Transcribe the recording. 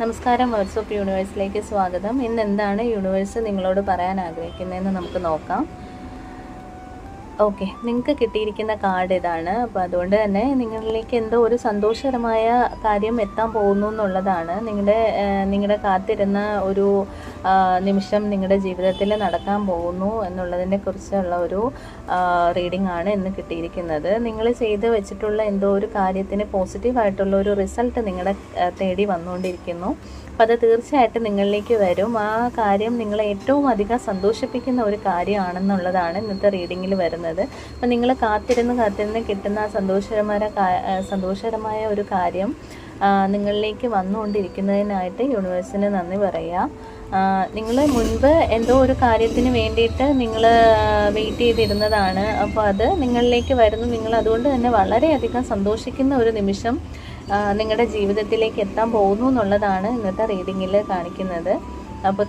നമസ്കാരം, words of യൂണിവേഴ്സിലേക്ക് സ്വാഗതം. ഇന്ന് എന്താണ് യൂണിവേഴ്സ് നിങ്ങളോട് പറയാൻ ആഗ്രഹിക്കുന്നതെന്ന് നമുക്ക് നോക്കാം. ഓക്കെ, നിങ്ങൾക്ക് കിട്ടിയിരിക്കുന്ന കാർഡ് ഇതാണ്. അപ്പോൾ അതുകൊണ്ട് തന്നെ നിങ്ങളിലേക്ക് എന്തോ ഒരു സന്തോഷകരമായ കാര്യം എത്താൻ പോകുന്നു എന്നുള്ളതാണ്. നിങ്ങളുടെ കാത്തിരുന്ന ഒരു നിമിഷം നിങ്ങളുടെ ജീവിതത്തിൽ നടക്കാൻ പോകുന്നു എന്നുള്ളതിനെ കുറിച്ചുള്ള ഒരു റീഡിംഗ് ആണ് ഇന്ന് കിട്ടിയിരിക്കുന്നത്. നിങ്ങൾ ചെയ്ത് വെച്ചിട്ടുള്ള എന്തോ ഒരു കാര്യത്തിന് പോസിറ്റീവായിട്ടുള്ള ഒരു റിസൾട്ട് നിങ്ങളുടെ തേടി വന്നുകൊണ്ടിരിക്കുന്നു. അപ്പോൾ അത് തീർച്ചയായിട്ടും നിങ്ങളിലേക്ക് വരും. ആ കാര്യം നിങ്ങളെ ഏറ്റവും അധികം സന്തോഷിപ്പിക്കുന്ന ഒരു കാര്യമാണെന്നുള്ളതാണ് ഇന്നത്തെ റീഡിങ്ങിൽ വരുന്നത്. അപ്പോൾ നിങ്ങൾ കാത്തിരുന്ന് കിട്ടുന്ന സന്തോഷകരമായ ഒരു കാര്യം നിങ്ങളിലേക്ക് വന്നുകൊണ്ടിരിക്കുന്നതിനായിട്ട് യൂണിവേഴ്സിന് നന്ദി പറയാം. നിങ്ങൾ മുൻപ് എന്തോ ഒരു കാര്യത്തിന് വേണ്ടിയിട്ട് നിങ്ങൾ വെയിറ്റ് ചെയ്തിരുന്നതാണ്. അപ്പോൾ അത് നിങ്ങളിലേക്ക് വരുന്നു. നിങ്ങൾ അതുകൊണ്ട് തന്നെ വളരെയധികം സന്തോഷിക്കുന്ന ഒരു നിമിഷം നിങ്ങളുടെ ജീവിതത്തിലേക്ക് എത്താൻ പോകുന്നു എന്നുള്ളതാണ് ഇന്നത്തെ റീഡിങ്ങിൽ കാണിക്കുന്നത്. അപ്പോൾ